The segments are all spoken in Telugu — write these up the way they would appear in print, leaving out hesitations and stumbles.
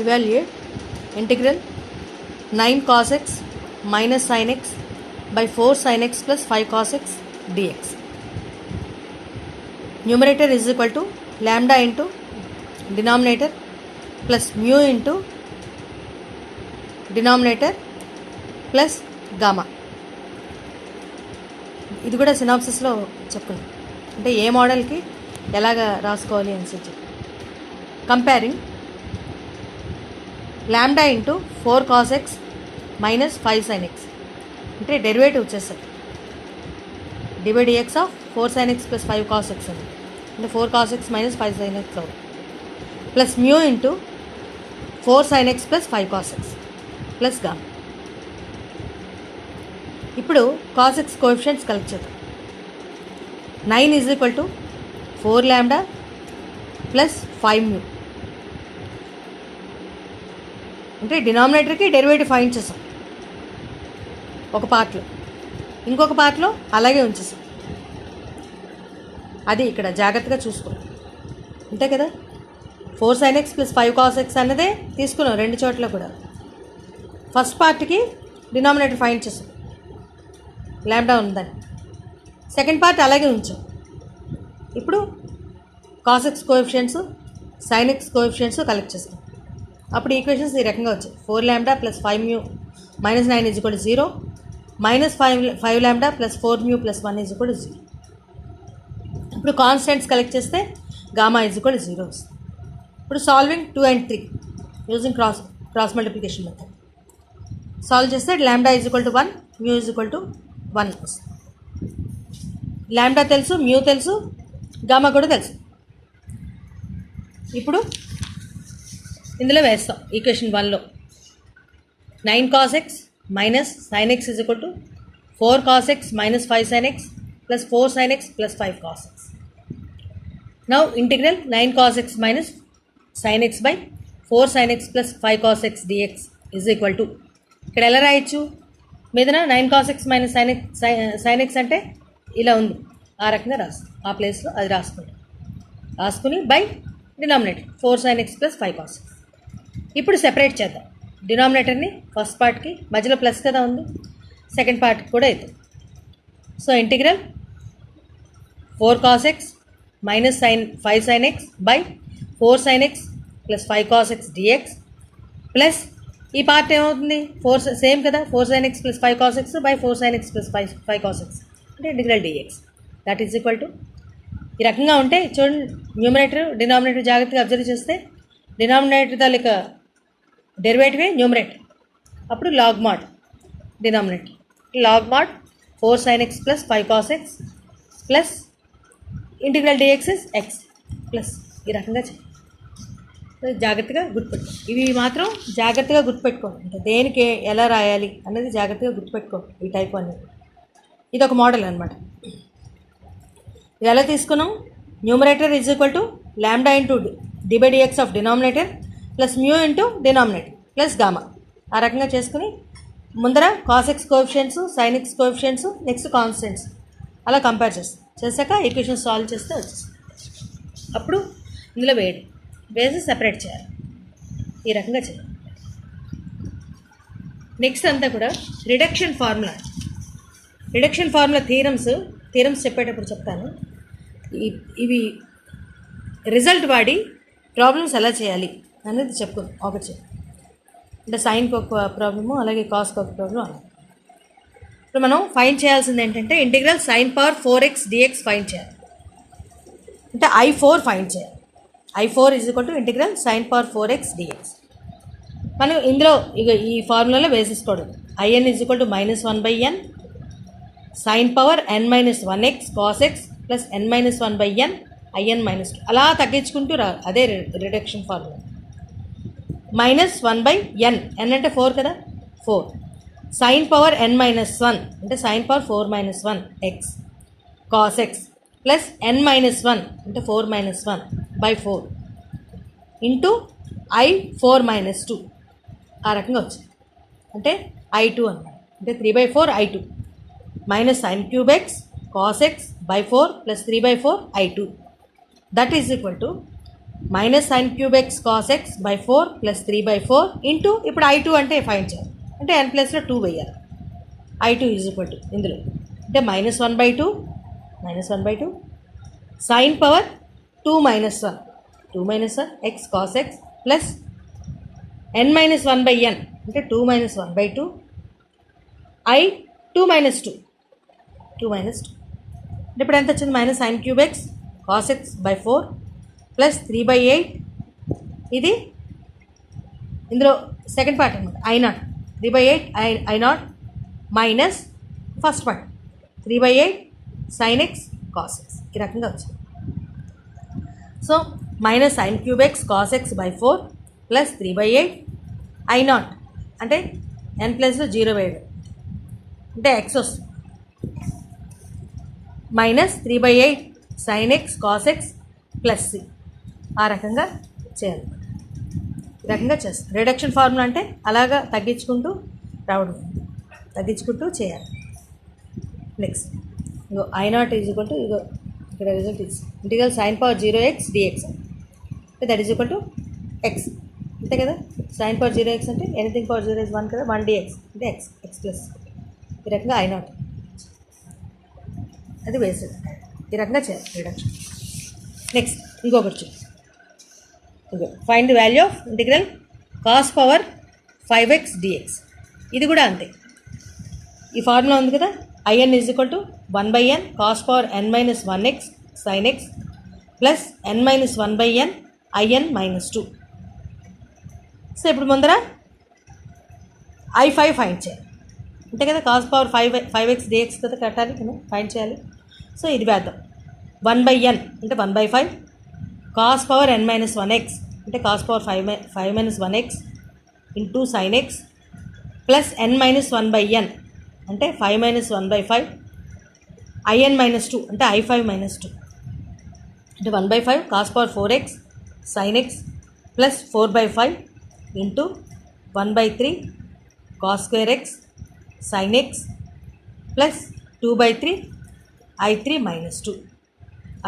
evaluate integral 9 cos x minus sin x by 4 sin x plus 5 cos x dx. Numerator is equal to lambda into denominator plus mu into denominator plus gamma. ఇది కూడా సినాప్సిస్లో చెప్పుకున్నాం, అంటే ఏ మోడల్కి ఎలాగ రాసుకోవాలి అని చెప్పి. Comparing lambda into 4 cos x minus 5 sine x, అంటే డెరివేటివ్ వచ్చేస్తుంది dx of 4 sine x plus 5 cos x అని, అంటే 4 cos x minus 5 sine x అవుతుంది, plus mu into 4 sine x plus 5 cos x plus gamma. ఇప్పుడు కాస్ ఎక్స్ కోఎఫిషియంట్స్ కలెక్ట్ చేద్దాం. 9 is equal to 4 lambda plus 5 mu, అంటే డినామినేటర్కి డెరివేటివ్ ఫైండ్ చేసాం ఒక పార్ట్లో, ఇంకొక పార్ట్లో అలాగే ఉంచేసాం. అది ఇక్కడ జాగ్రత్తగా చూసుకోండి, అంతే కదా. 4 sine x plus 5 cos X అన్నదే తీసుకున్నాం రెండు చోట్ల కూడా. ఫస్ట్ పార్ట్కి డినామినేటర్ ఫైండ్ చేసాం లాంబ్డా ఉందని, సెకండ్ పార్ట్ అలాగే ఉంచాం. ఇప్పుడు cos x coefficients sine x coefficients collect చేస్తాం. అప్పుడు ఈక్వేషన్స్ ఈ రకంగా వచ్చాయి. 4 lambda plus 5 mu minus 9 is equal to 0, minus 5 lambda plus 4 mu plus 1 is equal to 0. ఇప్పుడు కాన్స్టెంట్స్ కలెక్ట్ చేస్తే గామా ఈజ్ ఈక్వల్ టు 0 వస్తుంది. ఇప్పుడు solving 2 and 3 using cross multiplication method solve చేస్తే lambda is equal to 1, mu is equal to 1 వస్తుంది. లాంబ్డా తెలుసు, మ్యూ తెలుసు, గామా కూడా తెలుసు. ఇప్పుడు ఇందులో వేస్తాం ఈక్వేషన్ 1లో 9 cos x minus sine x is equal to 4 cos x minus 5 sine x plus 4 sine x plus 5 cos x. Now integral 9 cos x minus sine x by 4 sine x plus 5 cos x dx is equal to, ఇక్కడ ఎలా రాయొచ్చు మీదన 9 cos x minus sine x అంటే ఇలా ఉంది, ఆ రకంగా రాస్తాం. ఆ ప్లేస్లో అది రాసుకుని by denominator 4 sine x plus 5 cos X. ఇప్పుడు సెపరేట్ చేద్దాం డినామినేటర్ని. ఫస్ట్ పార్ట్కి మధ్యలో ప్లస్ కదా ఉంది, సెకండ్ పార్ట్కి కూడా అవుతుంది. So integral 4 cos x minus 5 sine x by 4 sine x plus 5 cos x dx plus ఈ పార్ట్ ఏమవుతుంది 4 సేమ్ కదా, 4 sine x plus 5 cos x by 4 sine x plus 5 cos x, అంటే integral dx. That is equal to ఈ రకంగా ఉంటే చూడండి, న్యూమరేటర్ డినామినేటర్ జాగ్రత్తగా అబ్జర్వ్ చేస్తే డినామినేటర్ తాలూకా డెరివేటివే న్యూమరేటర్. అప్పుడు log mod denominator, log mod 4 sine x plus 5 cos x plus integral d x is x plus, ఈ రకంగా చేయాలి. జాగ్రత్తగా గుర్తుపెట్టుకోండి, ఇవి మాత్రం జాగ్రత్తగా గుర్తుపెట్టుకోండి, అంటే దేనికి ఎలా రాయాలి అనేది జాగ్రత్తగా గుర్తుపెట్టుకోండి. ఈ టైప్ అనేది ఇది ఒక మోడల్ అనమాట. ఇది ఎలా తీసుకున్నాం, numerator is equal to lambda into d by dx of denominator plus mu into denominator plus gamma. ఆ రకంగా చేసుకుని ముందర cos x coefficients sine x coefficients next constants అలా కంపేర్ చేశాక ఈక్వేషన్ సాల్వ్ చేస్తే వచ్చేస్తుంది. అప్పుడు ఇందులో వేసి సెపరేట్ చేయాలి, ఈ రకంగా చేయాలి. నెక్స్ట్ అంతా కూడా రిడక్షన్ ఫార్ములా థీరమ్స్ చెప్పేటప్పుడు చెప్తాను. ఇవి రిజల్ట్ వాడి ప్రాబ్లమ్స్ ఎలా చేయాలి అనేది చెప్పుకుందాం ఒకటి. అంటే సైన్కి ఒక ప్రాబ్లము, అలాగే కాస్కి ఒక ప్రాబ్లం. అలా ఇప్పుడు మనం ఫైండ్ చేయాల్సింది ఏంటంటే integral sine power 4x dx find చేయాలి, అంటే I4 ఫైండ్ చేయాలి. I4 is equal to integral sine power 4x dx. మనం ఇందులో ఇక ఈ ఫార్ములాలో వేసేసుకోవడం IN is equal to -1/n sine power n-1x cos x plus n-1/n IN -2 అలా తగ్గించుకుంటూ అదే రిడక్షన్ ఫార్ములా. -1/n, n అంటే 4 కదా, 4 సైన్ పవర్ n-1 అంటే sine power 4-1 x cos x plus n-1 అంటే 4-1/4 ఇంటూ I4-2 ఆ రకంగా వచ్చింది. అంటే I2 అన్నమాట, అంటే 3/4 I2 minus sin cube x cos x by 4 plus 3/4 I2. That is equal to minus sine cube X cos x by 4 plus 3/4 into ఇప్పుడు I2 అంటే ఫైండ్ చేయాలి అంటే n ప్లస్లో 2 వేయాలి. I2 ఈజ్ ఈక్వల్ టు ఇందులో అంటే -1/2 sine power 2 - 1 X cos x plus n-1/n అంటే 2 - 1/2 2 అంటే ఇప్పుడు ఎంత వచ్చింది minus sine cube X cos x by 4 plus 3/8 ఇది ఇందులో సెకండ్ పార్ట్ అనమాట I0 3/8 I0 minus first part 3/8 sine x cos X ఈ రకంగా వచ్చింది. So minus sine cube X cos x by 4 plus 3/8 I0 అంటే n ప్లస్లో 0 వేయడం అంటే ఎక్స్ వస్తుంది minus 3/8 sine x cos x plus C ఆ రకంగా చేయాలి. ఈ రకంగా చేస్తాం. రిడక్షన్ ఫార్ములా అంటే అలాగా తగ్గించుకుంటూ రావడం, తగ్గించుకుంటూ చేయాలి. నెక్స్ట్ ఇగో I0 ఈజ్ ఈక్వల్ టు ఇగో ఇక్కడ result is integral sine power 0x dx అంటే that is equal to x అంతే కదా. సైన్ పవర్ 0x అంటే ఎనీథింగ్ పవర్ 0 is 1 కదా, 1 dx అంటే ఎక్స్ ప్లస్ ఈ రకంగా I0 అది వేసేది. ఈ రకంగా చేయాలి రిడక్షన్. నెక్స్ట్ ఇంకొకటి చూడండి, find the value of integral cos power 5x dx. ఇది కూడా అంతే, ఈ ఫార్ములా ఉంది కదా, IN is equal to 1/n cos power n-1x sin x plus n-1/n IN -2. So ఇప్పుడు ముందర I5 ఫైండ్ చేయాలి అంతే కదా, కాస్ పవర్ 5x dx కదా కట్టాలి మనం ఫైండ్ చేయాలి. సో ఇది వేద్దాం 1/n అంటే 1/5 కాస్ పవర్ n-1x అంటే cos power 5-1x into sin x plus n-1/n అంటే 5-1/5 IN -2 అంటే I5 -2 అంటే 1/5 cos power 4x sin x plus 4/5 into 1/3 cos square x sin x plus 2/3 I3 -2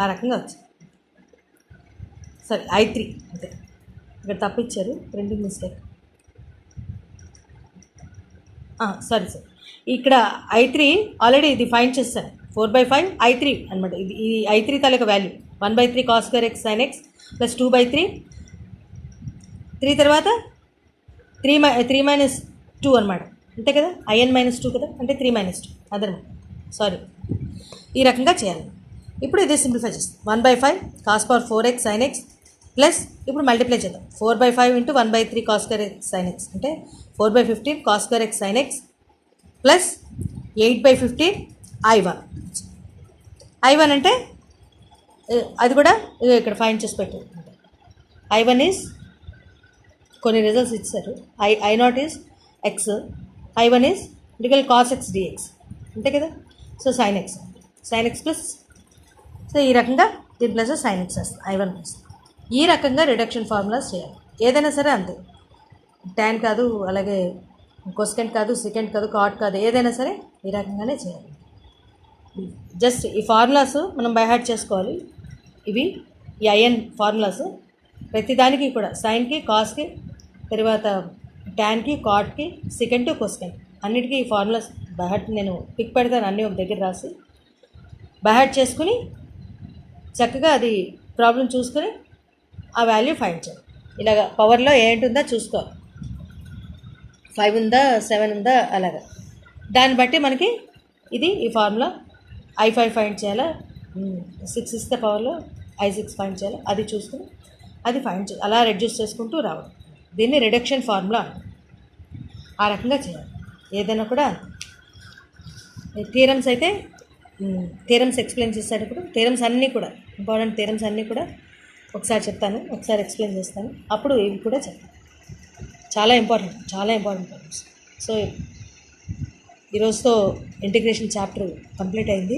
ఆ రకంగా వచ్చింది. సరే I3 అంతే, ఇక్కడ తప్పించారు ప్రింటింగ్ మిస్టేక్. సారీ ఇక్కడ I3 ఆల్రెడీ ఇది ఫైండ్ చేస్తాను 4/5 I3 అనమాట. ఇది I3 తాలూకా value 1/3 cos square x sin x plus 2/3 3 తర్వాత 3 - 2 అనమాట అంతే కదా, IN -2 కదా అంటే 3 - 2 అదనమాట. సారీ, ఈ రకంగా చేయాలి. ఇప్పుడు ఇది సింప్లిఫై చేస్తాం 1/5 cos power 4x sin x plus ఇప్పుడు మల్టిప్లై చేద్దాం 4/5 into 1/3 cos square x sin x అంటే 4/15 cos square x sin x plus 8/15 I1 అంటే అది కూడా ఇక్కడ ఫైండ్ చేసి పెట్టారు. I1 ఈజ్ కొన్ని రిజల్ట్స్ ఇచ్చారు, I0 is X, I1 is integral cos X dx అంతే కదా. So sin x plus so ఈ రకంగా దీని ప్లస్ sin x వస్తుంది I1 ప్లస్. ఈ రకంగా రిడక్షన్ ఫార్ములాస్ చేయాలి. ఏదైనా సరే అంతే, tan కాదు, అలాగే కొసెకెంట్ కాదు, సెకండ్ కాదు, కాట్ కాదు, ఏదైనా సరే ఈ రకంగానే చేయాలి. జస్ట్ ఈ ఫార్ములాస్ మనం బై హార్ట్ చేసుకోవాలి. ఇవి ఈ IN ఫార్ములాస్ ప్రతిదానికి కూడా సైన్కి, కాస్కి, తర్వాత ట్యాన్కి, కాట్కి, సెకండ్, కొసెకెంట్ అన్నిటికీ ఈ ఫార్ములాస్ బై హార్ట్ నేను పిక్ పెడతాను, అన్నీ ఒక దగ్గర రాసి బై హార్ట్ చేసుకుని చక్కగా అది ప్రాబ్లం చూసుకొని ఆ వాల్యూ ఫైండ్ చేయాలి. ఇలాగ పవర్లో ఏంటుందో చూసుకోవాలి, 5 ఉందా 7 ఉందా అలాగా, దాన్ని బట్టి మనకి ఇది ఈ ఫార్ములా I5 ఫైండ్ చేయాలా, 6 ఇస్తే పవర్లో I6 ఫైండ్ చేయాలి, అది చూసుకుని అది ఫైండ్ చేయాలి. అలా రెడ్యూస్ చేసుకుంటూ రావడం, దీన్ని రిడక్షన్ ఫార్ములా ఆ రకంగా చేయాలి. ఏదైనా కూడా థియరమ్స్ అయితే థియరమ్స్ ఎక్స్ప్లెయిన్ చేసేటప్పుడు థియరమ్స్ అన్నీ కూడా ఇంపార్టెంట్ థియరమ్స్ అన్నీ కూడా ఒకసారి చెప్తాను, ఒకసారి ఎక్స్ప్లెయిన్ చేస్తాను, అప్పుడు ఇవి కూడా చెప్తాను. చాలా ఇంపార్టెంట్ ప్రాబ్లమ్స్. సో ఈరోజుతో ఇంటిగ్రేషన్ చాప్టర్ కంప్లీట్ అయింది.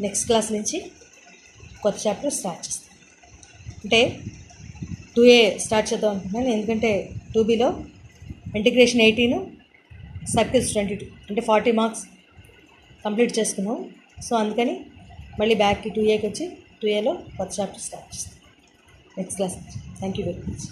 నెక్స్ట్ క్లాస్ నుంచి కొత్త చాప్టర్ స్టార్ట్ చేస్తాను. అంటే 2A స్టార్ట్ చేద్దాం అనుకుంటున్నాను, ఎందుకంటే 2Bలో ఇంటిగ్రేషన్ 18, సర్కిల్స్ 22 అంటే 40 మార్క్స్ కంప్లీట్ చేసుకున్నాం. సో అందుకని మళ్ళీ బ్యాక్కి 2Aకి వచ్చి 2Aలో కొత్త చాప్టర్ స్టార్ట్ చేస్తాం. Next class. Thank you very much.